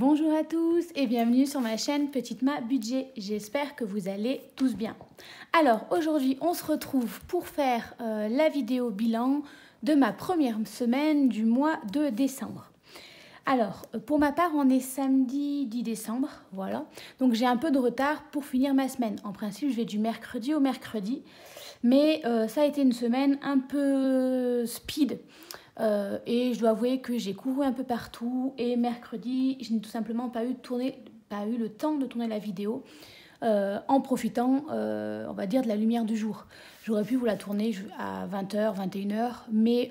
Bonjour à tous et bienvenue sur ma chaîne Petite Ma Budget. J'espère que vous allez tous bien. Alors aujourd'hui on se retrouve pour faire la vidéo bilan de ma première semaine du mois de décembre. Alors pour ma part on est samedi 10 décembre, voilà. Donc j'ai un peu de retard pour finir ma semaine. En principe je vais du mercredi au mercredi, mais ça a été une semaine un peu speed. Et je dois avouer que j'ai couru un peu partout et mercredi, je n'ai tout simplement pas eu le temps de tourner la vidéo en profitant, on va dire, de la lumière du jour. J'aurais pu vous la tourner à 20h, 21h, mais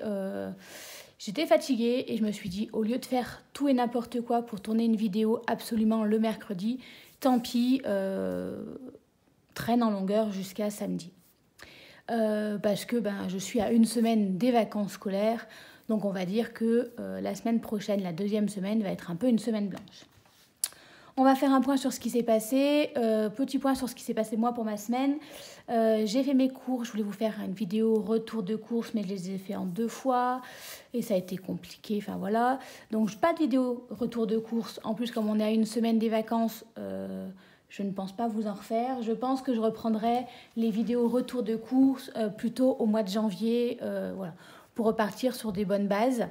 j'étais fatiguée et je me suis dit, au lieu de faire tout et n'importe quoi pour tourner une vidéo absolument le mercredi, tant pis, traîne en longueur jusqu'à samedi. Parce que je suis à une semaine des vacances scolaires. Donc on va dire que la semaine prochaine, la deuxième semaine, va être un peu une semaine blanche. On va faire un point sur ce qui s'est passé. Petit point sur ce qui s'est passé moi pour ma semaine. J'ai fait mes cours. Je voulais vous faire une vidéo retour de course, mais je les ai fait en 2 fois. Et ça a été compliqué. Enfin voilà. Donc pas de vidéo retour de course. En plus, comme on est à une semaine des vacances, je ne pense pas vous en refaire. Je pense que je reprendrai les vidéos retour de course plutôt au mois de janvier. Voilà, pour repartir sur des bonnes bases.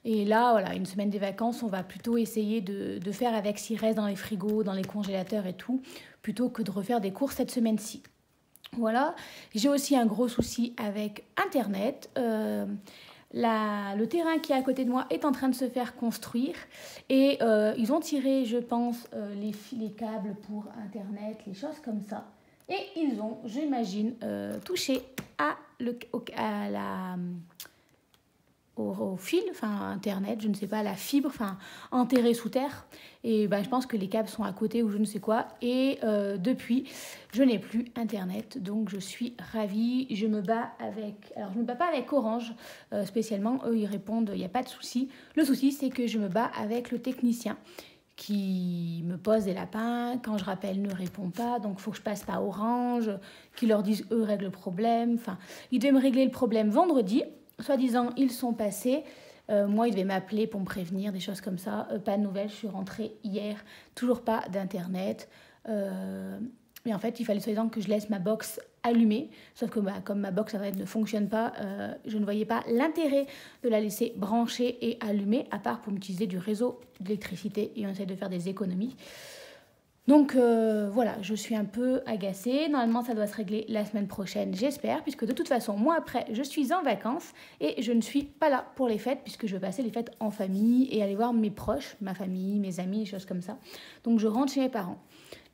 Et là, voilà, une semaine des vacances, on va plutôt essayer de faire avec ce qui reste dans les frigos, dans les congélateurs et tout, plutôt que de refaire des courses cette semaine-ci. Voilà, j'ai aussi un gros souci avec Internet. Le terrain qui est à côté de moi est en train de se faire construire et ils ont tiré, je pense, les câbles pour Internet, les choses comme ça. Et ils ont, j'imagine, touché au fil, enfin Internet, je ne sais pas, la fibre, enfin enterrée sous terre. Et je pense que les câbles sont à côté ou je ne sais quoi. Et depuis, je n'ai plus Internet, donc je suis ravie. Je me bats avec, alors je ne me bats pas avec Orange spécialement, eux ils répondent, il n'y a pas de souci. Le souci c'est que je me bats avec le technicien qui me pose des lapins, quand je rappelle ne répond pas, donc il faut que je passe par Orange, qui leur disent eux règlent le problème. Enfin, ils devaient me régler le problème vendredi. Soi-disant, ils sont passés. Moi, ils devaient m'appeler pour me prévenir, des choses comme ça. Pas de nouvelles, je suis rentrée hier. Toujours pas d'Internet. Mais en fait, il fallait soi-disant que je laisse ma box allumée. Sauf que comme ma box Internet ne fonctionne pas, je ne voyais pas l'intérêt de la laisser branchée et allumée, à part pour utiliser du réseau d'électricité. Et on essaie de faire des économies. Donc voilà, je suis un peu agacée. Normalement, ça doit se régler la semaine prochaine, j'espère, puisque de toute façon, moi après, je suis en vacances et je ne suis pas là pour les fêtes, puisque je vais passer les fêtes en famille et aller voir mes proches, ma famille, mes amis, des choses comme ça. Donc je rentre chez mes parents.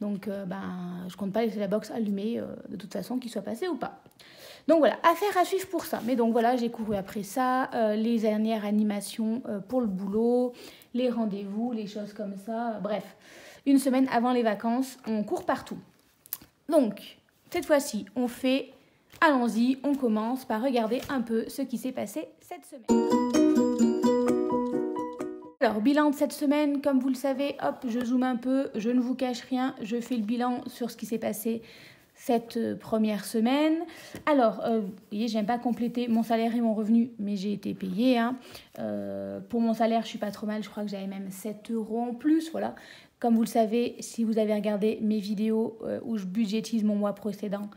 Donc je compte pas laisser la box allumée de toute façon, qu'il soit passé ou pas. Donc voilà, affaire à suivre pour ça. Mais donc voilà, j'ai couru après ça, les dernières animations pour le boulot, les rendez-vous, les choses comme ça, bref. Une semaine avant les vacances, on court partout. Donc, cette fois-ci, allons-y, on commence par regarder un peu ce qui s'est passé cette semaine. Alors, bilan de cette semaine, comme vous le savez, hop, je zoome un peu, je ne vous cache rien, je fais le bilan sur ce qui s'est passé cette première semaine. Alors, vous voyez, j'aime pas compléter mon salaire et mon revenu, mais j'ai été payée. Hein. Pour mon salaire, je suis pas trop mal, je crois que j'avais même 7 € en plus, voilà. Comme vous le savez, si vous avez regardé mes vidéos où je budgétise mon mois précédent,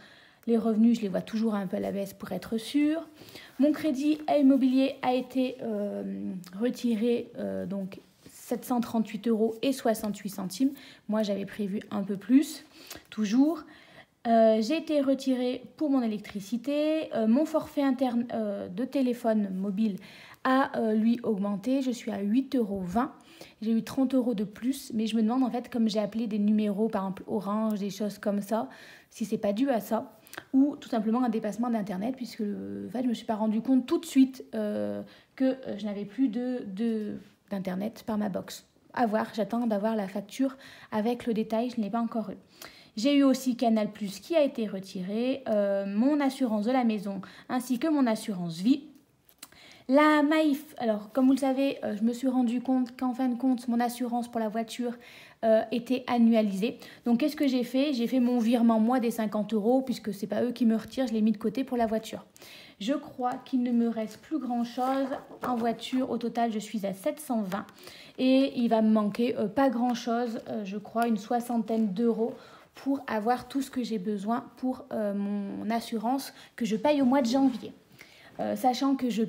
les revenus, je les vois toujours un peu à la baisse pour être sûr. Mon crédit immobilier a été retiré, donc 738,68 €. Moi, j'avais prévu un peu plus, toujours. J'ai été retirée pour mon électricité. Mon forfait interne de téléphone mobile a lui augmenté. Je suis à 8,20 €. J'ai eu 30 € de plus, mais je me demande en fait, comme j'ai appelé des numéros, par exemple Orange, des choses comme ça, si c'est pas dû à ça, ou tout simplement un dépassement d'Internet, puisque en fait, je me suis pas rendu compte tout de suite que je n'avais plus d'Internet par ma box. À voir, j'attends d'avoir la facture avec le détail, je ne l'ai pas encore eu. J'ai eu aussi Canal+ qui a été retiré, mon assurance de la maison ainsi que mon assurance vie. La Maïf, alors comme vous le savez, je me suis rendu compte qu'en fin de compte, mon assurance pour la voiture était annualisée. Donc qu'est-ce que j'ai fait? J'ai fait mon virement moi des 50 € puisque c'est pas eux qui me retirent, je l'ai mis de côté pour la voiture. Je crois qu'il ne me reste plus grand chose en voiture. Au total, je suis à 720 et il va me manquer pas grand chose, je crois une soixantaine d'euros pour avoir tout ce que j'ai besoin pour mon assurance que je paye au mois de janvier. Sachant que je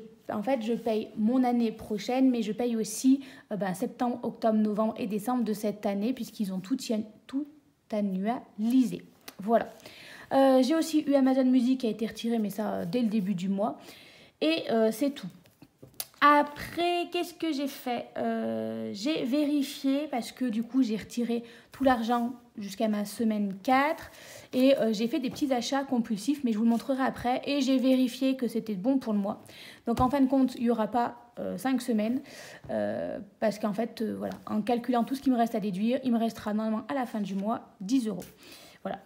paye mon année prochaine, mais je paye aussi septembre, octobre, novembre et décembre de cette année puisqu'ils ont tout annualisé. Voilà. J'ai aussi eu Amazon Music qui a été retiré, mais ça dès le début du mois. Et c'est tout. Après, qu'est-ce que j'ai fait? J'ai vérifié parce que du coup, j'ai retiré tout l'argent jusqu'à ma semaine 4 et j'ai fait des petits achats compulsifs, mais je vous le montrerai après. Et j'ai vérifié que c'était bon pour le mois. Donc en fin de compte, il n'y aura pas 5 semaines parce qu'en fait, voilà, en calculant tout ce qui me reste à déduire, il me restera normalement à la fin du mois 10 euros. Voilà,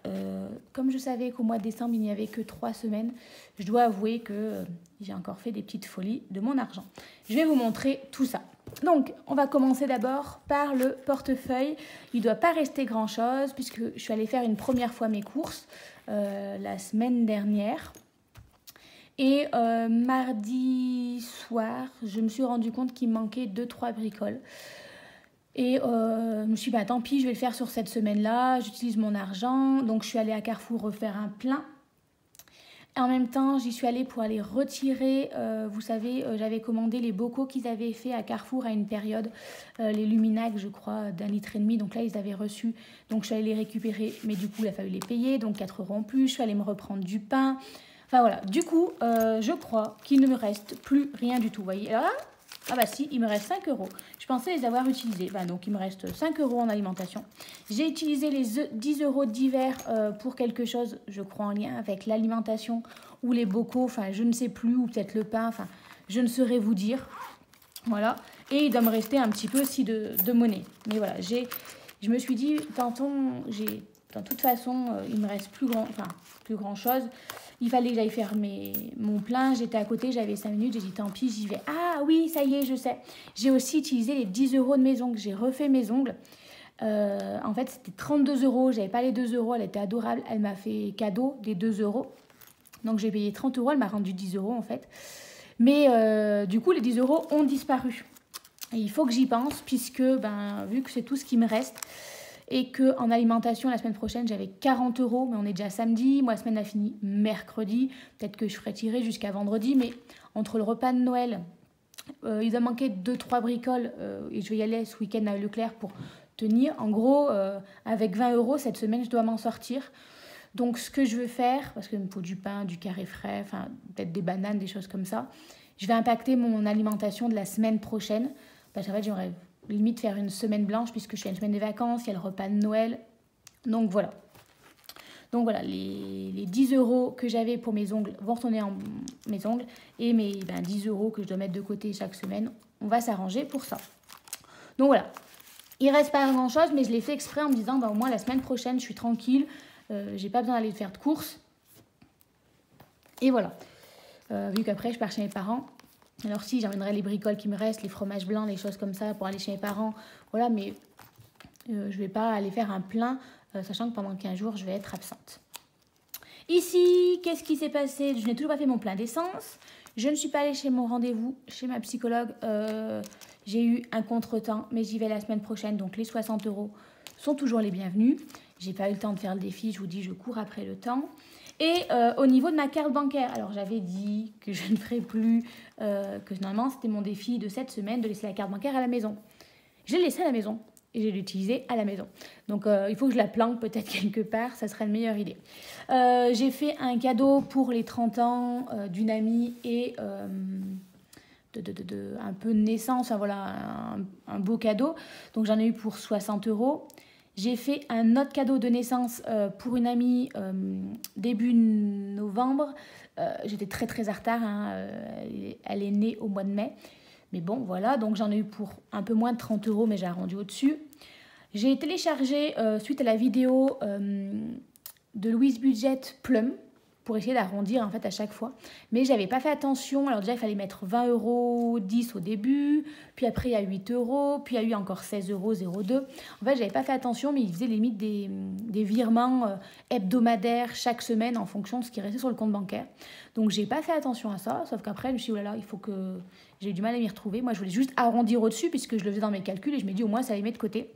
comme je savais qu'au mois de décembre, il n'y avait que 3 semaines, je dois avouer que j'ai encore fait des petites folies de mon argent. Je vais vous montrer tout ça. Donc, on va commencer d'abord par le portefeuille. Il ne doit pas rester grand-chose puisque je suis allée faire une première fois mes courses la semaine dernière. Et mardi soir, je me suis rendu compte qu'il me manquait 2-3 bricoles. Et je me suis dit, tant pis, je vais le faire sur cette semaine-là. J'utilise mon argent. Donc, je suis allée à Carrefour refaire un plein. Et en même temps, j'y suis allée pour aller retirer, vous savez, j'avais commandé les bocaux qu'ils avaient fait à Carrefour à une période, les Luminac, je crois, d'1,5 litre. Donc là, ils avaient reçu. Donc, je suis allée les récupérer, mais du coup, il a fallu les payer. Donc, 4 euros en plus. Je suis allée me reprendre du pain. Enfin, voilà. Du coup, je crois qu'il ne me reste plus rien du tout. Vous voyez, alors là, ah bah si, il me reste 5 euros. Je pensais les avoir utilisés. Donc il me reste 5 euros en alimentation. J'ai utilisé les 10 euros d'hiver pour quelque chose, je crois, en lien avec l'alimentation ou les bocaux. Enfin, je ne sais plus, ou peut-être le pain. Enfin, je ne saurais vous dire. Voilà. Et il doit me rester un petit peu aussi de monnaie. Mais voilà, je me suis dit, de toute façon, il me reste plus grand chose. Il fallait que j'aille faire mon plein. J'étais à côté, j'avais 5 minutes. J'ai dit tant pis, j'y vais. Ah oui, ça y est, je sais. J'ai aussi utilisé les 10 euros de mes ongles. J'ai refait mes ongles. En fait, c'était 32 euros. J'avais pas les 2 euros. Elle était adorable. Elle m'a fait cadeau des 2 euros. Donc j'ai payé 30 euros. Elle m'a rendu 10 euros en fait. Mais du coup, les 10 euros ont disparu. Et il faut que j'y pense puisque, vu que c'est tout ce qui me reste, et qu'en alimentation, la semaine prochaine, j'avais 40 euros, mais on est déjà samedi. Moi, la semaine a fini mercredi. Peut-être que je ferai tirer jusqu'à vendredi, mais entre le repas de Noël, il va manquer 2-3 bricoles, et je vais y aller ce week-end à Leclerc pour tenir. En gros, avec 20 euros, cette semaine, je dois m'en sortir. Donc, ce que je veux faire, parce qu'il me faut du pain, du carré frais, enfin, peut-être des bananes, des choses comme ça, je vais impacter mon alimentation de la semaine prochaine. Parce qu'en fait, j'aimerais limite faire une semaine blanche puisque je fais une semaine de vacances, il y a le repas de Noël. Donc voilà. Les 10 euros que j'avais pour mes ongles vont retourner en mes ongles. Et mes 10 euros que je dois mettre de côté chaque semaine, on va s'arranger pour ça. Donc voilà. Il reste pas grand chose, mais je l'ai fait exprès en me disant au moins la semaine prochaine, je suis tranquille. J'ai pas besoin d'aller faire de courses. Et voilà. Vu qu'après, je pars chez mes parents. Alors si, j'emmènerai les bricoles qui me restent, les fromages blancs, les choses comme ça pour aller chez mes parents. Voilà, mais je ne vais pas aller faire un plein, sachant que pendant 15 jours, je vais être absente. Ici, qu'est-ce qui s'est passé? Je n'ai toujours pas fait mon plein d'essence. Je ne suis pas allée chez mon rendez-vous, chez ma psychologue. J'ai eu un contretemps, mais j'y vais la semaine prochaine. Donc les 60 euros sont toujours les bienvenus. J'ai pas eu le temps de faire le défi, je vous dis, je cours après le temps. Et au niveau de ma carte bancaire, alors j'avais dit que je ne ferais plus, que normalement c'était mon défi de cette semaine de laisser la carte bancaire à la maison. Je l'ai laissée à la maison et je l'ai utilisée à la maison. Donc il faut que je la planque peut-être quelque part, ça serait une meilleure idée. J'ai fait un cadeau pour les 30 ans d'une amie et un peu de naissance, enfin voilà, un beau cadeau. Donc j'en ai eu pour 60 euros. J'ai fait un autre cadeau de naissance pour une amie début novembre. J'étais très très en retard, elle est née au mois de mai. Mais bon, voilà, donc j'en ai eu pour un peu moins de 30 euros, mais j'ai arrondi au-dessus. J'ai téléchargé, suite à la vidéo de Louise Budget, Plum. pour essayer d'arrondir en fait à chaque fois. Mais j'avais pas fait attention. Alors déjà, il fallait mettre 20 € 10 au début, puis après il y a 8 €, puis il y a eu encore 16 € 02. En fait, j'avais pas fait attention, mais ils faisaient limite des virements hebdomadaires chaque semaine en fonction de ce qui restait sur le compte bancaire. Donc j'ai pas fait attention à ça, sauf qu'après je me suis dit, oh là là, il faut que... J'ai eu du mal à m'y retrouver. Moi, je voulais juste arrondir au-dessus puisque je le faisais dans mes calculs et je me dis au moins ça les met de côté.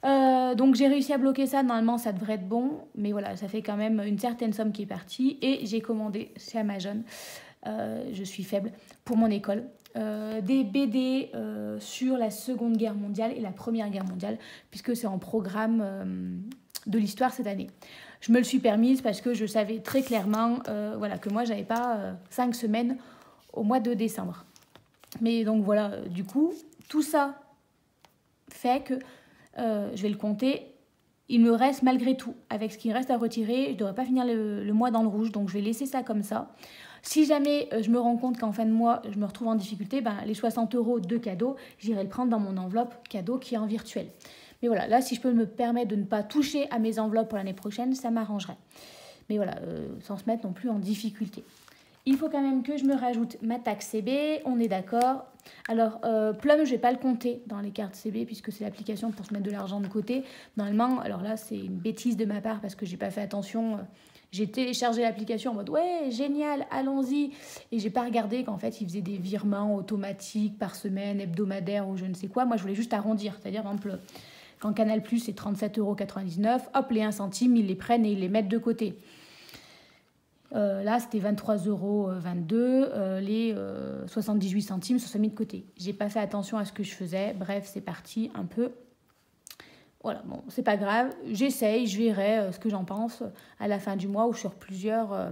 Donc j'ai réussi à bloquer ça, normalement ça devrait être bon, mais voilà, ça fait quand même une certaine somme qui est partie et j'ai commandé chez Amazon, je suis faible, pour mon école, des BD sur la Seconde Guerre mondiale et la Première Guerre mondiale, puisque c'est en programme de l'histoire cette année. Je me le suis permise parce que je savais très clairement voilà, que moi j'avais pas 5 semaines au mois de décembre. Mais donc voilà, du coup, tout ça fait que je vais le compter, il me reste malgré tout, avec ce qui reste à retirer, je ne devrais pas finir le mois dans le rouge, donc je vais laisser ça comme ça. Si jamais je me rends compte qu'en fin de mois, je me retrouve en difficulté, ben, les 60 € de cadeau, j'irai le prendre dans mon enveloppe cadeau qui est en virtuel. Mais voilà, là, si je peux me permettre de ne pas toucher à mes enveloppes pour l'année prochaine, ça m'arrangerait. Mais voilà, sans se mettre non plus en difficulté. Il faut quand même que je me rajoute ma taxe CB, on est d'accord. Alors, Plum, je ne vais pas le compter dans les cartes CB puisque c'est l'application pour se mettre de l'argent de côté. Normalement, alors là, c'est une bêtise de ma part parce que je n'ai pas fait attention. J'ai téléchargé l'application en mode « Ouais, génial, allons-y !» Et je n'ai pas regardé qu'en fait, ils faisaient des virements automatiques par semaine, hebdomadaires ou je ne sais quoi. Moi, je voulais juste arrondir. C'est-à-dire, par exemple, quand Canal+, c'est 37,99 €, hop, les 1 centime, ils les prennent et ils les mettent de côté. Là, c'était 23,22 €, les 78 centimes se sont mis de côté. J'ai pas fait attention à ce que je faisais. Bref, c'est parti un peu. Voilà, bon, c'est pas grave. J'essaye, je verrai ce que j'en pense à la fin du mois ou sur plusieurs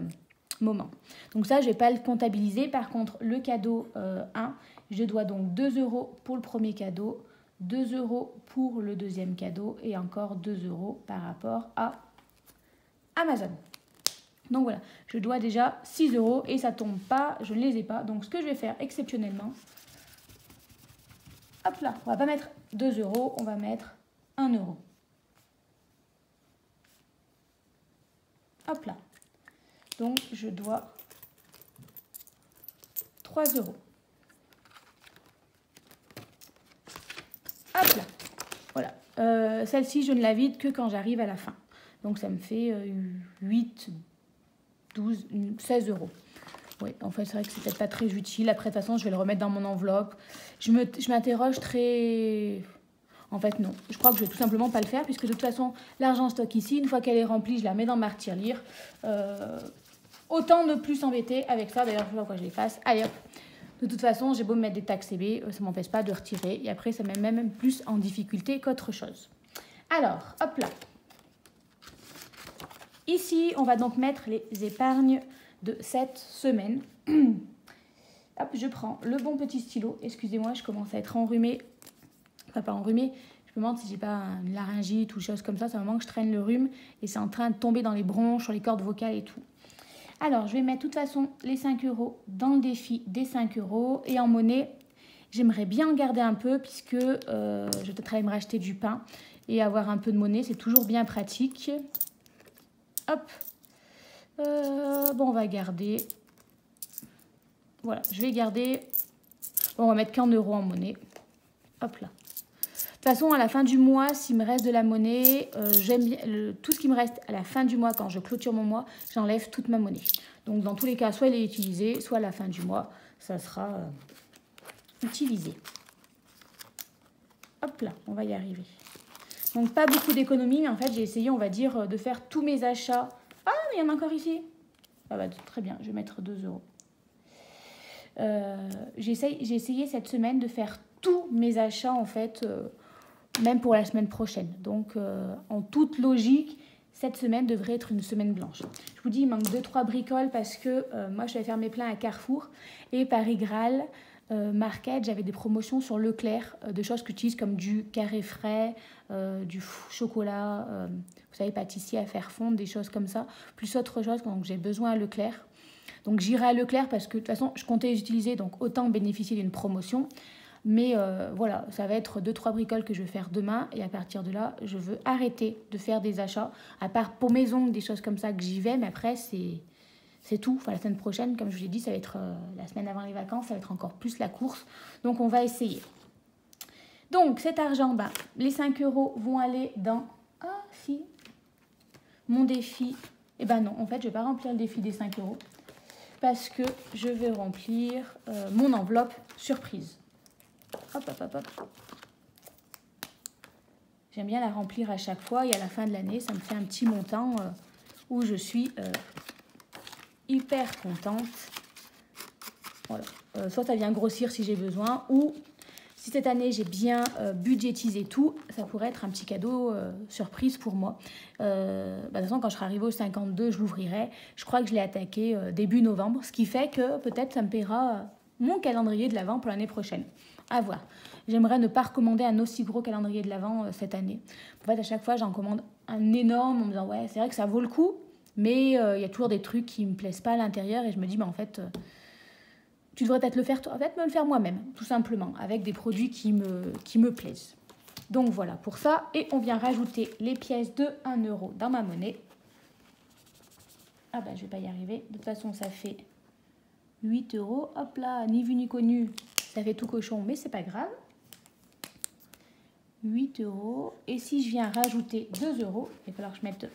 moments. Donc ça, je vais pas le comptabiliser. Par contre, le cadeau 1, je dois donc 2 € pour le premier cadeau, 2 € pour le deuxième cadeau et encore 2 € par rapport à Amazon. Donc voilà, je dois déjà 6 € et ça tombe pas, je ne les ai pas. Donc ce que je vais faire exceptionnellement, hop là, on va pas mettre 2 €, on va mettre 1 €. Hop là. Donc je dois 3 €. Hop là. Voilà. Celle-ci, je ne la vide que quand j'arrive à la fin. Donc ça me fait 8, 12, 16 €. Oui, en fait, c'est vrai que c'est peut-être pas très utile. Après, de toute façon, je vais le remettre dans mon enveloppe. Je m'interroge très... En fait, non. Je crois que je vais tout simplement pas le faire, puisque de toute façon, l'argent stock ici, une fois qu'elle est remplie, je la mets dans ma tirelire. Autant ne plus s'embêter avec ça. D'ailleurs, je vois quoi je les fasse. Allez, hop. De toute façon, j'ai beau me mettre des taxes CB, ça ne m'empêche pas de retirer. Et après, ça met même plus en difficulté qu'autre chose. Alors, hop là. Ici, on va donc mettre les épargnes de cette semaine. Hop, je prends le bon petit stylo. Excusez-moi, je commence à être enrhumée. Enfin, pas enrhumée. Je me demande si j'ai pas une laryngite ou chose comme ça. C'est un moment que je traîne le rhume et c'est en train de tomber dans les bronches, sur les cordes vocales et tout. Alors, je vais mettre de toute façon les 5 € dans le défi des 5 €. Et en monnaie, j'aimerais bien en garder un peu puisque je vais peut-être aller me racheter du pain et avoir un peu de monnaie. C'est toujours bien pratique. Hop. Bon, on va garder. Voilà, je vais garder. Bon, on va mettre qu'en euros en monnaie. Hop là. De toute façon, à la fin du mois, s'il me reste de la monnaie, j'aime bien tout ce qui me reste à la fin du mois, quand je clôture mon mois, j'enlève toute ma monnaie. Donc, dans tous les cas, soit elle est utilisée, soit à la fin du mois, ça sera utilisé. Hop là, on va y arriver. Donc, pas beaucoup d'économies, mais en fait, j'ai essayé, on va dire, de faire tous mes achats. Ah, mais il y en a encore ici. Ah bah, très bien, je vais mettre 2 €. J'ai essayé cette semaine de faire tous mes achats, en fait, même pour la semaine prochaine. Donc, en toute logique, cette semaine devrait être une semaine blanche. Je vous dis, il manque 2-3 bricoles parce que moi, je vais faire mes pleins à Carrefour et Paris Graal. Market, j'avais des promotions sur Leclerc, de choses que j'utilise comme du carré frais, du chocolat, vous savez, pâtissier à faire fondre, des choses comme ça, plus autre chose, donc j'ai besoin à Leclerc. Donc j'irai à Leclerc parce que de toute façon, je comptais les utiliser, donc autant bénéficier d'une promotion. Mais voilà, ça va être 2-3 bricoles que je vais faire demain et à partir de là, je veux arrêter de faire des achats, à part pour mes ongles, des choses comme ça que j'y vais, mais après, c'est c'est tout. Enfin, la semaine prochaine, comme je vous l'ai dit, ça va être la semaine avant les vacances, ça va être encore plus la course. Donc, on va essayer. Donc, cet argent, bah, les 5 € vont aller dans... Ah, si. Mon défi. Eh ben non, en fait, je ne vais pas remplir le défi des 5 € parce que je vais remplir mon enveloppe surprise. Hop, hop, hop, hop. J'aime bien la remplir à chaque fois et à la fin de l'année, ça me fait un petit montant où je suis hyper contente. Voilà. Soit ça vient grossir si j'ai besoin, ou si cette année j'ai bien budgétisé tout, ça pourrait être un petit cadeau surprise pour moi. De toute façon, quand je serai arrivée au 52, je l'ouvrirai. Je crois que je l'ai attaqué début novembre, ce qui fait que peut-être ça me paiera mon calendrier de l'Avent pour l'année prochaine. À voir. J'aimerais ne pas recommander un aussi gros calendrier de l'Avent cette année. En fait, à chaque fois, j'en commande un énorme en me disant ouais, c'est vrai que ça vaut le coup, mais il y a toujours des trucs qui me plaisent pas à l'intérieur et je me dis, mais en fait, tu devrais peut-être le faire toi. En fait, me le faire moi-même, tout simplement, avec des produits qui me plaisent. Donc voilà pour ça. Et on vient rajouter les pièces de 1 € dans ma monnaie. Ah ben, je vais pas y arriver. De toute façon, ça fait 8 €. Hop là, ni vu ni connu. Ça fait tout cochon, mais c'est pas grave. 8 €. Et si je viens rajouter 2 €, il va falloir que je mette...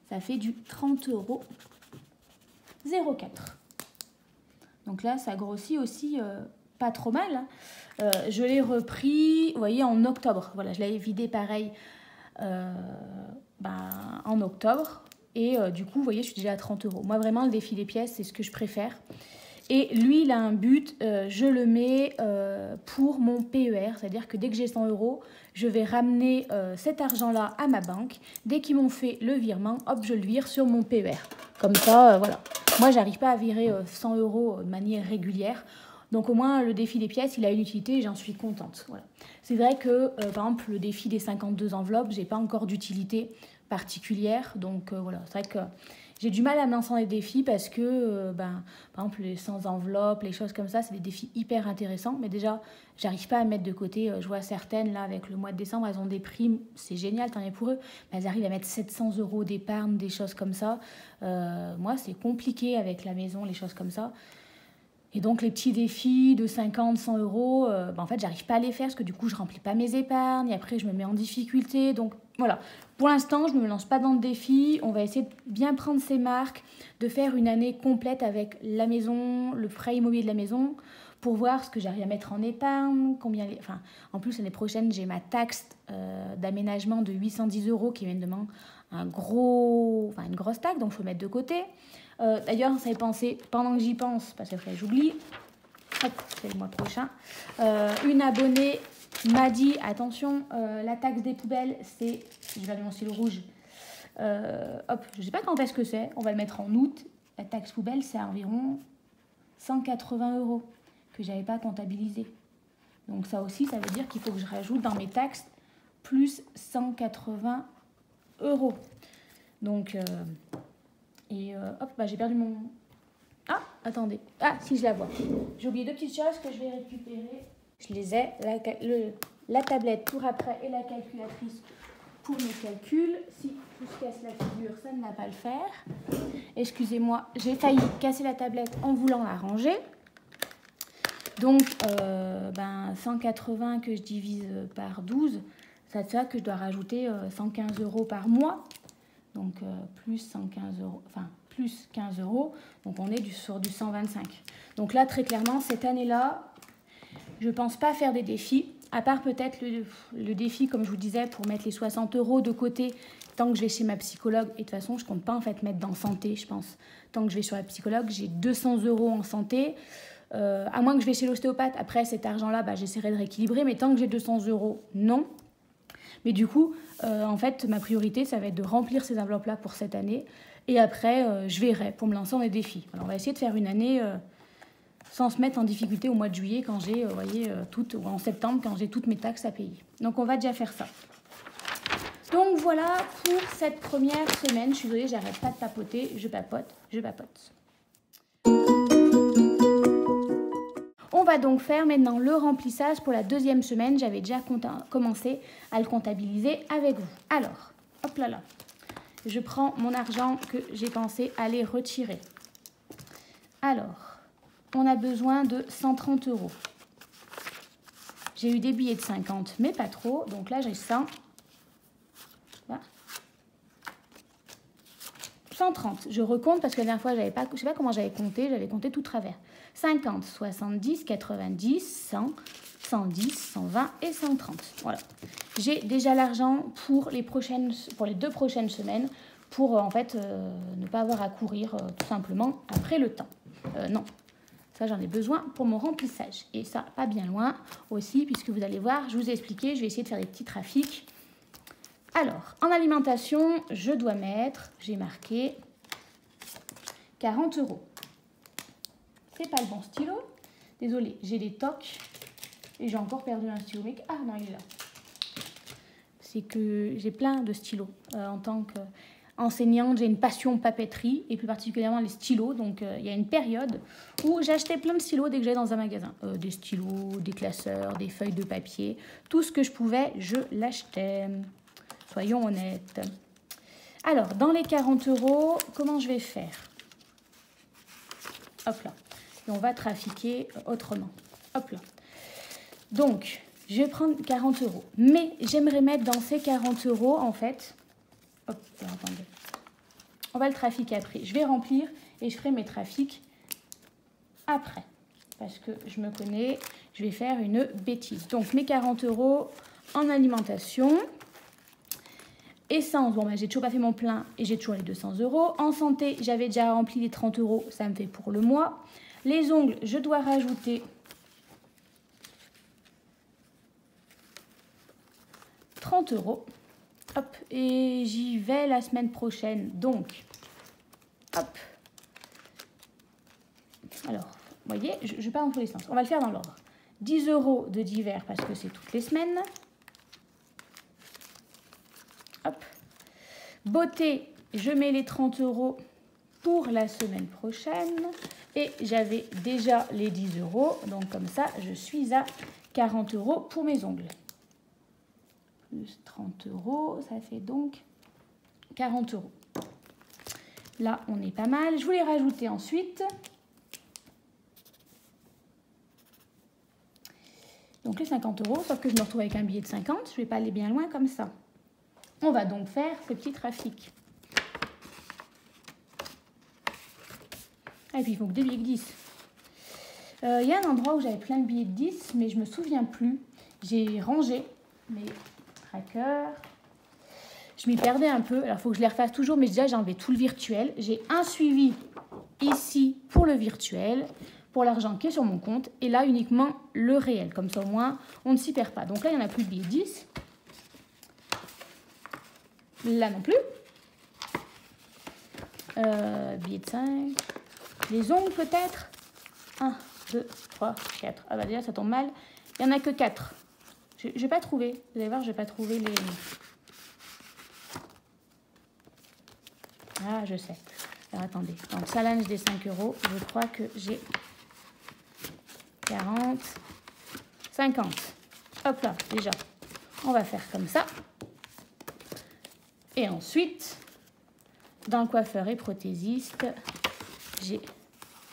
Ça fait du 30 €. 0,4. Donc là, ça grossit aussi pas trop mal. Hein. Je l'ai repris, vous voyez, en octobre. Voilà, je l'avais vidé pareil en octobre. Et du coup, vous voyez, je suis déjà à 30 €. Moi, vraiment, le défi des pièces, c'est ce que je préfère. Et lui, il a un but, je le mets pour mon PER, c'est-à-dire que dès que j'ai 100 €, je vais ramener cet argent-là à ma banque. Dès qu'ils m'ont fait le virement, hop, je le vire sur mon PER. Comme ça, voilà. Moi, j'arrive pas à virer 100 € de manière régulière. Donc au moins, le défi des pièces, il a une utilité et j'en suis contente. Voilà. C'est vrai que, par exemple, le défi des 52 enveloppes, j'ai pas encore d'utilité particulière. Donc voilà, c'est vrai que... J'ai du mal à me lancer dans les défis parce que, par exemple, les 100 enveloppes, les choses comme ça, c'est des défis hyper intéressants. Mais déjà, j'arrive pas à mettre de côté. Je vois certaines, là, avec le mois de décembre, elles ont des primes. C'est génial, tant mieux pour eux. Mais elles arrivent à mettre 700 € d'épargne, des choses comme ça. Moi, c'est compliqué avec la maison, les choses comme ça. Et donc, les petits défis de 50, 100 €, en fait, j'arrive pas à les faire parce que du coup, je remplis pas mes épargnes. Et après, je me mets en difficulté. Donc, voilà. Pour l'instant, je ne me lance pas dans le défi. On va essayer de bien prendre ses marques, de faire une année complète avec la maison, le prêt immobilier de la maison, pour voir ce que j'arrive à mettre en épargne, combien... Enfin, en plus, l'année prochaine, j'ai ma taxe d'aménagement de 810 € qui vient de demander une grosse taxe, donc il faut mettre de côté. D'ailleurs, ça fait penser, pendant que j'y pense, parce que après j'oublie, hop, c'est le mois prochain, une abonnée m'a dit, attention, la taxe des poubelles, c'est, je vais aller mon stylo rouge, hop, je ne sais pas quand est-ce que c'est, on va le mettre en août, la taxe poubelle, c'est environ 180 € que je n'avais pas comptabilisé. Donc ça aussi, ça veut dire qu'il faut que je rajoute dans mes taxes plus 180 €. Donc... hop, j'ai perdu mon... Ah, attendez. Ah, si, je la vois. J'ai oublié 2 petites choses que je vais récupérer. Je les ai. La tablette pour après et la calculatrice pour mes calculs. Si tout se casse la figure, ça ne va pas le faire. Excusez-moi, j'ai failli casser la tablette en voulant la ranger. Donc, 180 que je divise par 12, ça fait que je dois rajouter 115 € par mois. Donc, plus 115 €, enfin, plus 15 €. Donc, on est sur du 125. Donc là, très clairement, cette année-là, je ne pense pas faire des défis, à part peut-être le défi, comme je vous disais, pour mettre les 60 € de côté tant que je vais chez ma psychologue. Et de toute façon, je ne compte pas en fait mettre dans santé, je pense. Tant que je vais sur la psychologue, j'ai 200 € en santé. À moins que je vais chez l'ostéopathe. Après, cet argent-là, j'essaierai de rééquilibrer. Mais tant que j'ai 200 €, non. Mais du coup, en fait, ma priorité, ça va être de remplir ces enveloppes-là pour cette année. Et après, je verrai pour me lancer dans des défis. Alors, on va essayer de faire une année sans se mettre en difficulté au mois de juillet, quand j'ai, ou en septembre, quand j'ai toutes mes taxes à payer. Donc, on va déjà faire ça. Donc, voilà pour cette première semaine. Je suis désolée, j'arrête pas de papoter. Je papote, je papote. On va donc faire maintenant le remplissage pour la deuxième semaine. J'avais déjà commencé à le comptabiliser avec vous. Alors, hop là là. Je prends mon argent que j'ai pensé aller retirer. Alors, on a besoin de 130 €. J'ai eu des billets de 50, mais pas trop. Donc là, j'ai 100. Voilà. 130. Je recompte parce que la dernière fois, je ne sais pas comment j'avais compté tout travers. 50, 70, 90, 100, 110, 120 et 130. Voilà. J'ai déjà l'argent pour les 2 prochaines semaines pour en fait ne pas avoir à courir tout simplement après le temps. Non, ça j'en ai besoin pour mon remplissage. Et ça, pas bien loin aussi, puisque vous allez voir, je vous ai expliqué, je vais essayer de faire des petits trafics. Alors, en alimentation, je dois mettre, j'ai marqué 40 €. C'est pas le bon stylo. Désolée, j'ai des tocs et j'ai encore perdu un stylo. Ah non, il est là. C'est que j'ai plein de stylos. En tant qu'enseignante, j'ai une passion papeterie et plus particulièrement les stylos. Donc, il y a une période où j'achetais plein de stylos dès que j'allais dans un magasin. Des stylos, des classeurs, des feuilles de papier. Tout ce que je pouvais, je l'achetais. Soyons honnêtes. Alors, dans les 40 €, comment je vais faire? Hop là. Et on va trafiquer autrement. Hop là. Donc, je vais prendre 40 €. Mais j'aimerais mettre dans ces 40 € en fait... Hop, attendez. On va le trafiquer après. Je vais remplir et je ferai mes trafics après. Parce que je me connais, je vais faire une bêtise. Donc, mes 40 € en alimentation. Essence, bon, j'ai toujours pas fait mon plein et j'ai toujours les 200 €. En santé, j'avais déjà rempli les 30 €, ça me fait pour le mois. Les ongles, je dois rajouter 30 €. Hop, et j'y vais la semaine prochaine. Donc, hop. Alors, vous voyez, je vais pas dans tous les sens. On va le faire dans l'ordre. 10 € de divers parce que c'est toutes les semaines. Hop. Beauté, je mets les 30 € pour la semaine prochaine. Et j'avais déjà les 10 €. Donc comme ça, je suis à 40 € pour mes ongles. Plus 30 €, ça fait donc 40 €. Là, on est pas mal. Je voulais rajouter ensuite. Donc les 50 €, sauf que je me retrouve avec un billet de 50. Je ne vais pas aller bien loin comme ça. On va donc faire ce petit trafic. Et puis il faut que des billets de 10. Il y a un endroit où j'avais plein de billets de 10, mais je ne me souviens plus. J'ai rangé mes trackers. Je m'y perdais un peu. Alors il faut que je les refasse toujours, mais déjà j'ai enlevé tout le virtuel. J'ai un suivi ici pour le virtuel, pour l'argent qui est sur mon compte, et là uniquement le réel. Comme ça au moins, on ne s'y perd pas. Donc là, il n'y en a plus de billets de 10. Là non plus. Billet de 5. Les ongles peut-être. 1, 2, 3, 4. Ah bah déjà ça tombe mal. Il n'y en a que 4. Je ne vais pas trouver. Vous allez voir, je ne vais pas trouver les... Ah, je sais. Alors attendez. Donc challenge des 5 €. Je crois que j'ai 40, 50. Hop là, déjà. On va faire comme ça. Et ensuite, dans le coiffeur et prothésiste, j'ai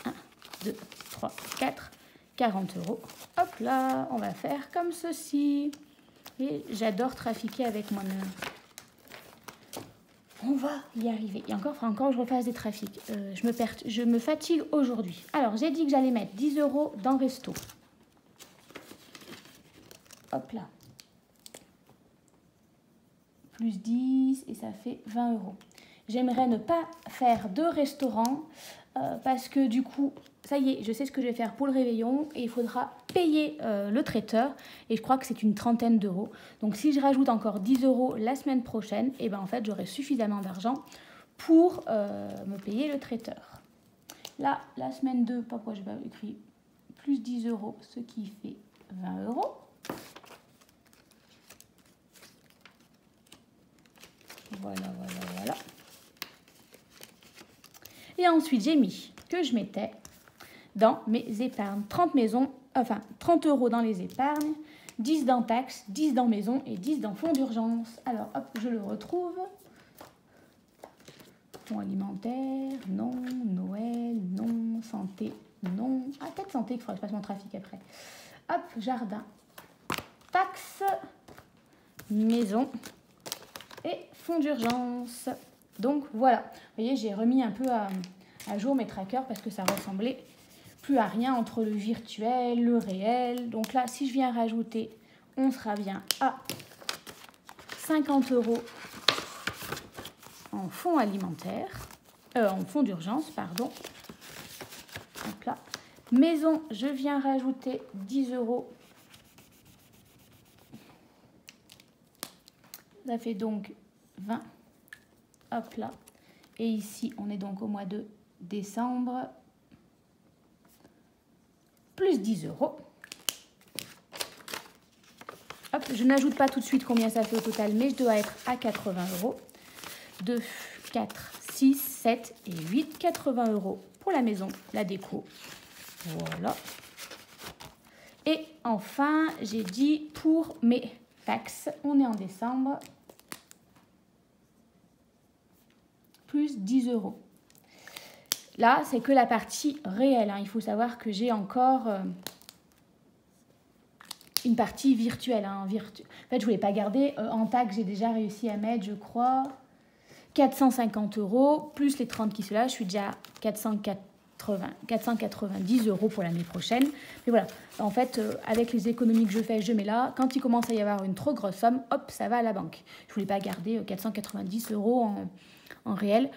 1, 2, 3, 4, 40 €. Hop là, on va faire comme ceci. Et j'adore trafiquer avec moi-même. On va y arriver. Et encore, il faudra encore que je refasse des trafics. Je me fatigue aujourd'hui. Alors, j'ai dit que j'allais mettre 10 € dans Resto. Hop là. Plus 10 et ça fait 20 €. J'aimerais ne pas faire de restaurant parce que du coup, ça y est, je sais ce que je vais faire pour le réveillon et il faudra payer le traiteur et je crois que c'est une trentaine d'euros. Donc si je rajoute encore 10 € la semaine prochaine, et ben en fait j'aurai suffisamment d'argent pour me payer le traiteur. Là, la semaine 2, pourquoi j'ai pas écrit plus 10 €, ce qui fait 20 €. Voilà, voilà, voilà. Et ensuite, j'ai mis que je mettais dans mes épargnes. 30 € dans les épargnes, 10 dans taxes, 10 dans maison et 10 dans fonds d'urgence. Alors, hop, je le retrouve. fonds alimentaires, non. Noël, non. Santé, non. Ah, peut-être santé, il faudra que je fasse mon trafic après. Hop, jardin. Taxes, maison et fonds d'urgence. Donc voilà, vous voyez, j'ai remis un peu à jour mes trackers parce que ça ressemblait plus à rien entre le virtuel, le réel. Donc là, si je viens rajouter, on sera bien à 50 € en fonds alimentaires, en fonds d'urgence, pardon. Donc là, maison, je viens rajouter 10 €. Ça fait donc 20. Hop là. Et ici, on est donc au mois de décembre. Plus 10 €. Hop, je n'ajoute pas tout de suite combien ça fait au total, mais je dois être à 80 €. 2, 4, 6, 7 et 8. 80 € pour la maison, la déco. Voilà. Et enfin, j'ai dit pour mes taxes, on est en décembre, plus 10 €. Là, c'est que la partie réelle, hein. Il faut savoir que j'ai encore une partie virtuelle. Hein. En fait, je ne voulais pas garder. En taxes, j'ai déjà réussi à mettre, je crois, 450 €, plus les 30 qui sont là. Je suis déjà à 490 € pour l'année prochaine. Mais voilà, en fait, avec les économies que je fais, je mets là. Quand il commence à y avoir une trop grosse somme, hop, ça va à la banque. Je ne voulais pas garder 490 € en réel,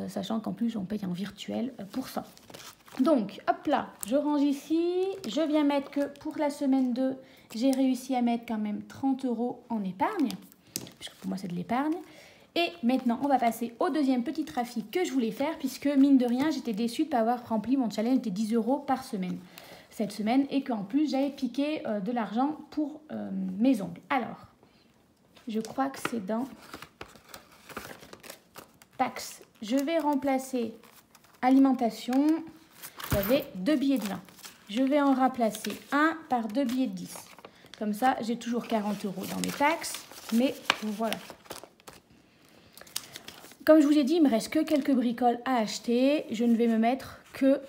sachant qu'en plus, on paye en virtuel pour ça. Donc, hop là, je range ici. Je viens mettre que pour la semaine 2, j'ai réussi à mettre quand même 30 € en épargne, puisque pour moi, c'est de l'épargne. Et maintenant, on va passer au deuxième petit trafic que je voulais faire, puisque mine de rien, j'étais déçue de ne pas avoir rempli mon challenge des 10 € par semaine cette semaine, et qu'en plus, j'avais piqué de l'argent pour mes ongles. Alors, je crois que c'est dans taxes. Je vais remplacer alimentation. J'avais 2 billets de 20. Je vais en remplacer un par 2 billets de 10. Comme ça, j'ai toujours 40 € dans mes taxes, mais voilà. Comme je vous ai dit, il me reste que quelques bricoles à acheter. Je ne vais me mettre que...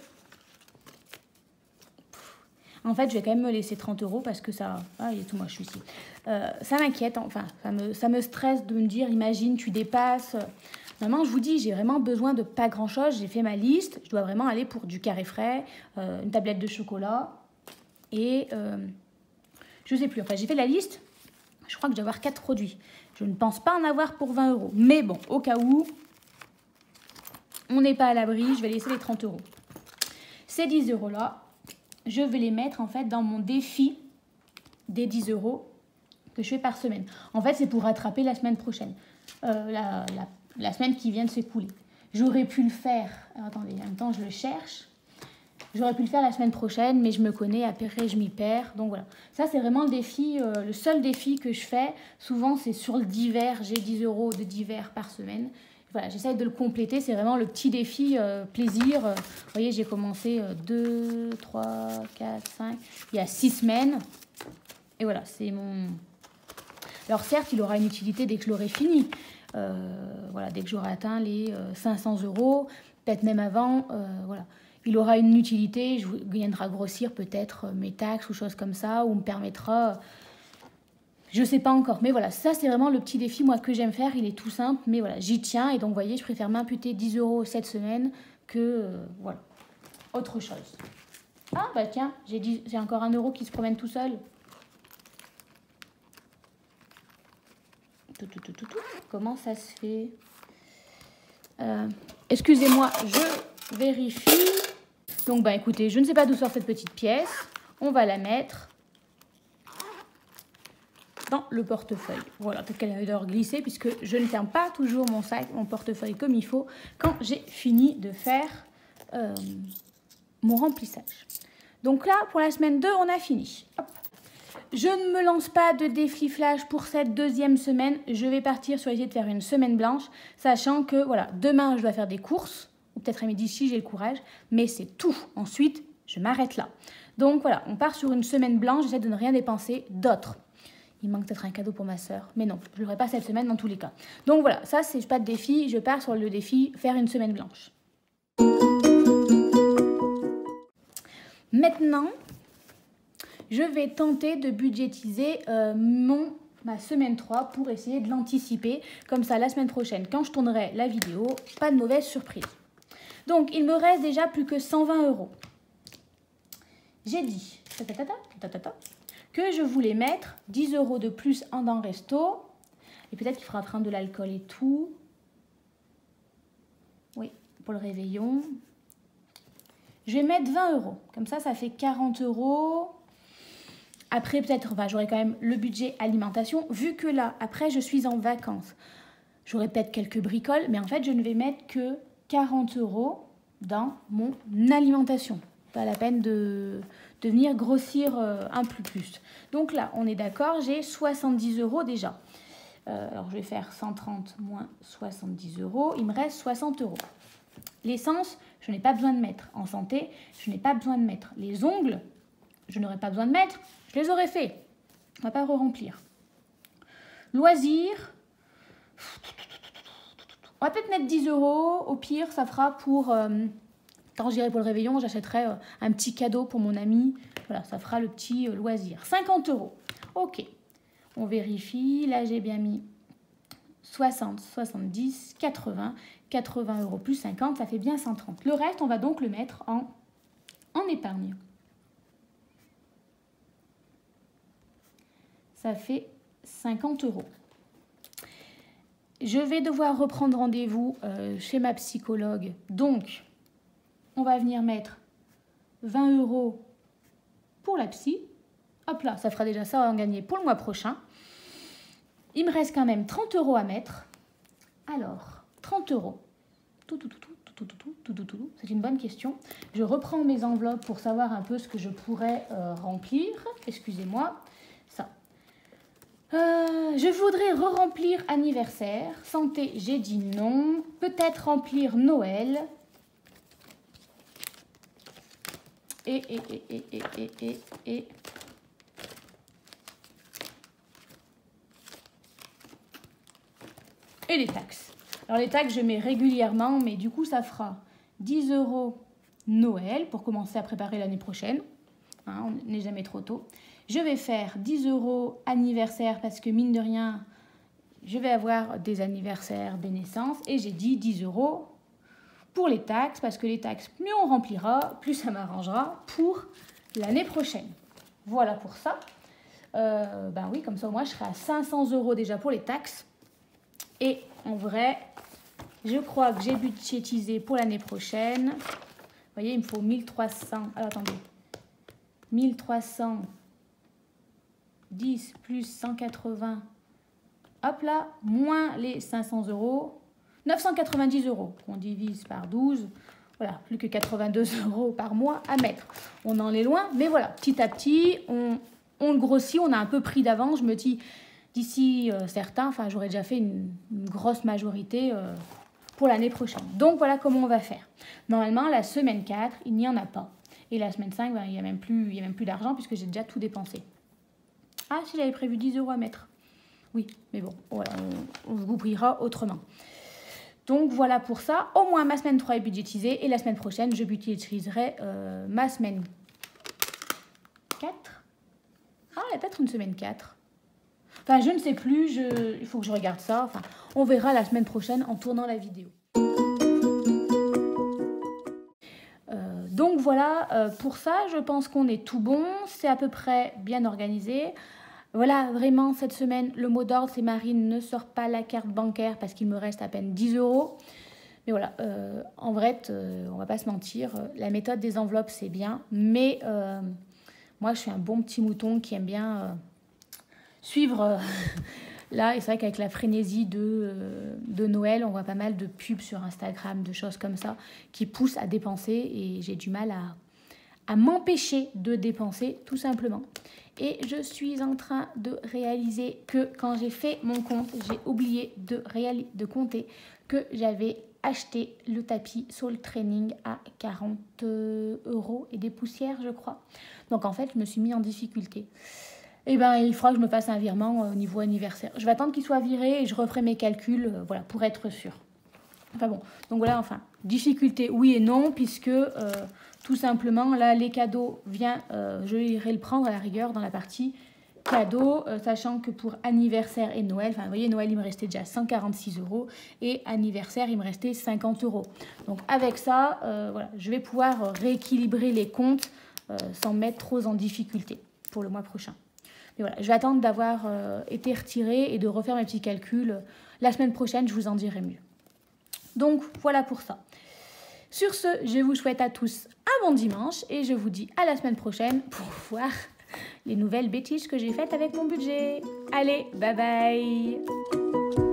En fait, je vais quand même me laisser 30 € parce que ça... Ah, il est tout moche, celui-ci. Ça m'inquiète, enfin, ça me stresse de me dire, imagine, tu dépasses... Vraiment, je vous dis, j'ai vraiment besoin de pas grand-chose. J'ai fait ma liste. Je dois vraiment aller pour du carré frais, une tablette de chocolat et... je sais plus. Enfin, j'ai fait la liste. Je crois que je dois avoir 4 produits. Je ne pense pas en avoir pour 20 €. Mais bon, au cas où, on n'est pas à l'abri, je vais laisser les 30 €. Ces 10 € là, je vais les mettre en fait dans mon défi des 10 € que je fais par semaine. En fait, c'est pour rattraper la semaine prochaine. La semaine qui vient de s'écouler. J'aurais pu le faire... Alors, attendez, en même temps, je le cherche. J'aurais pu le faire la semaine prochaine, mais je me connais, après je m'y perds. Donc voilà, ça c'est vraiment le défi, le seul défi que je fais. Souvent c'est sur le divers, j'ai 10 € de divers par semaine. Voilà, j'essaie de le compléter, c'est vraiment le petit défi plaisir. Vous voyez, j'ai commencé 2, 3, 4, 5, il y a 6 semaines. Et voilà, c'est mon... Alors certes, il aura une utilité dès que je l'aurai fini. Voilà, dès que j'aurai atteint les 500 €, peut-être même avant, voilà. Il aura une utilité, je viendrai grossir peut-être mes taxes ou choses comme ça, ou me permettra, je ne sais pas encore. Mais voilà, ça c'est vraiment le petit défi moi que j'aime faire, il est tout simple, mais voilà, j'y tiens. Et donc vous voyez, je préfère m'imputer 10 € cette semaine que, voilà, autre chose. Ah bah tiens, j'ai encore 1 € qui se promène tout seul. Comment ça se fait? Excusez-moi, je vérifie. Donc, bah écoutez, je ne sais pas d'où sort cette petite pièce. On va la mettre dans le portefeuille. Voilà, peut-être qu'elle a d'ailleurs glissé puisque je ne ferme pas toujours mon sac, mon portefeuille comme il faut quand j'ai fini de faire mon remplissage. Donc là, pour la semaine 2, on a fini. Hop. Je ne me lance pas de défi flash pour cette deuxième semaine. Je vais partir sur essayer de faire une semaine blanche, sachant que voilà, demain, je dois faire des courses. Ou peut-être à midi si j'ai le courage, mais c'est tout. Ensuite, je m'arrête là. Donc voilà, on part sur une semaine blanche, j'essaie de ne rien dépenser d'autre. il manque peut-être un cadeau pour ma soeur. Mais non, je ne le ferai pas cette semaine dans tous les cas. Donc voilà, ça c'est pas de défi. Je pars sur le défi faire une semaine blanche. Maintenant, je vais tenter de budgétiser ma semaine 3 pour essayer de l'anticiper. Comme ça, la semaine prochaine, quand je tournerai la vidéo, pas de mauvaise surprise. Donc, il me reste déjà plus que 120 €. J'ai dit que je voulais mettre 10 € de plus dans resto. Et peut-être qu'il faudra prendre de l'alcool et tout. Oui, pour le réveillon. Je vais mettre 20 €. Comme ça, ça fait 40 €. Après, peut-être, j'aurai quand même le budget alimentation. Vu que là, après, je suis en vacances. J'aurai peut-être quelques bricoles. Mais en fait, je ne vais mettre que 40 € dans mon alimentation. Pas la peine de venir grossir un peu plus. Donc là, on est d'accord, j'ai 70 € déjà. Alors, je vais faire 130 moins 70 €. Il me reste 60 €. L'essence, je n'ai pas besoin de mettre. En santé, je n'ai pas besoin de mettre. Les ongles, je n'aurais pas besoin de mettre. Je les aurais fait. On ne va pas re-remplir. Loisirs. On va peut-être mettre 10 €. Au pire, ça fera pour... quand j'irai pour le réveillon, j'achèterai un petit cadeau pour mon ami. Voilà, ça fera le petit loisir. 50 €. Ok. On vérifie. Là, j'ai bien mis 60, 70, 80. 80 € plus 50, ça fait bien 130. Le reste, on va donc le mettre en épargne. Ça fait 50 €. Je vais devoir reprendre rendez-vous chez ma psychologue. Donc, on va venir mettre 20 € pour la psy. Hop là, ça fera déjà ça en gagner pour le mois prochain. Il me reste quand même 30 € à mettre. Alors, 30 €. C'est une bonne question. Je reprends mes enveloppes pour savoir un peu ce que je pourrais remplir. Excusez-moi. Ça. Je voudrais re-remplir anniversaire. Santé, j'ai dit non. Peut-être remplir Noël. Et les taxes. Alors les taxes, je mets régulièrement, mais du coup, ça fera 10 € Noël pour commencer à préparer l'année prochaine. Hein, on n'est jamais trop tôt. Je vais faire 10 € anniversaire parce que mine de rien, je vais avoir des anniversaires, des naissances. Et j'ai dit 10 € pour les taxes parce que les taxes, plus on remplira, plus ça m'arrangera pour l'année prochaine. Voilà pour ça. Ben oui, comme ça, moi, je serai à 500 € déjà pour les taxes. Et en vrai, je crois que j'ai budgétisé pour l'année prochaine. Vous voyez, il me faut 1300. Alors, attendez. 1310 plus 180. Hop là, moins les 500 €. 990 €. On divise par 12. Voilà, plus que 82 € par mois à mettre. On en est loin, mais voilà, petit à petit, on le grossit. On a un peu pris d'avance. Je me dis... D'ici certains, enfin j'aurais déjà fait une grosse majorité pour l'année prochaine. Donc voilà comment on va faire. Normalement, la semaine 4, il n'y en a pas. Et la semaine 5, ben, il n'y a même plus d'argent puisque j'ai déjà tout dépensé. Ah, si j'avais prévu 10 € à mettre. Oui, mais bon, voilà, on vous brillera autrement. Donc voilà pour ça. Au moins ma semaine 3 est budgétisée. Et la semaine prochaine, je budgétiserai ma semaine 4. Ah, il y a peut-être une semaine 4. Enfin, je ne sais plus, il faut que je regarde ça. Enfin, on verra la semaine prochaine en tournant la vidéo. Donc voilà, pour ça, je pense qu'on est tout bon. C'est à peu près bien organisé. Voilà, vraiment, cette semaine, le mot d'ordre, c'est Marine, ne sort pas la carte bancaire parce qu'il me reste à peine 10 €. Mais voilà, en vrai, on va pas se mentir, la méthode des enveloppes, c'est bien. Mais moi, je suis un bon petit mouton qui aime bien... suivre là, et c'est vrai qu'avec la frénésie de Noël, on voit pas mal de pubs sur Instagram, de choses comme ça, qui poussent à dépenser et j'ai du mal à m'empêcher de dépenser tout simplement. Et je suis en train de réaliser que quand j'ai fait mon compte, j'ai oublié de compter que j'avais acheté le tapis Soul Training à 40 € et des poussières, je crois. Donc en fait, je me suis mis en difficulté. et ben il faudra que je me fasse un virement au niveau anniversaire. Je vais attendre qu'il soit viré et je referai mes calculs, voilà, pour être sûr. Enfin bon, donc voilà, enfin, difficulté oui et non, puisque tout simplement, là, les cadeaux, je irai le prendre à la rigueur dans la partie cadeaux, sachant que pour anniversaire et Noël, enfin vous voyez, Noël il me restait déjà 146 € et anniversaire il me restait 50 €. Donc avec ça, voilà, je vais pouvoir rééquilibrer les comptes sans mettre trop en difficulté pour le mois prochain. Mais voilà, je vais attendre d'avoir été retirée et de refaire mes petits calculs. La semaine prochaine, je vous en dirai mieux. Donc voilà pour ça. Sur ce, je vous souhaite à tous un bon dimanche et je vous dis à la semaine prochaine pour voir les nouvelles bêtises que j'ai faites avec mon budget. Allez, bye bye!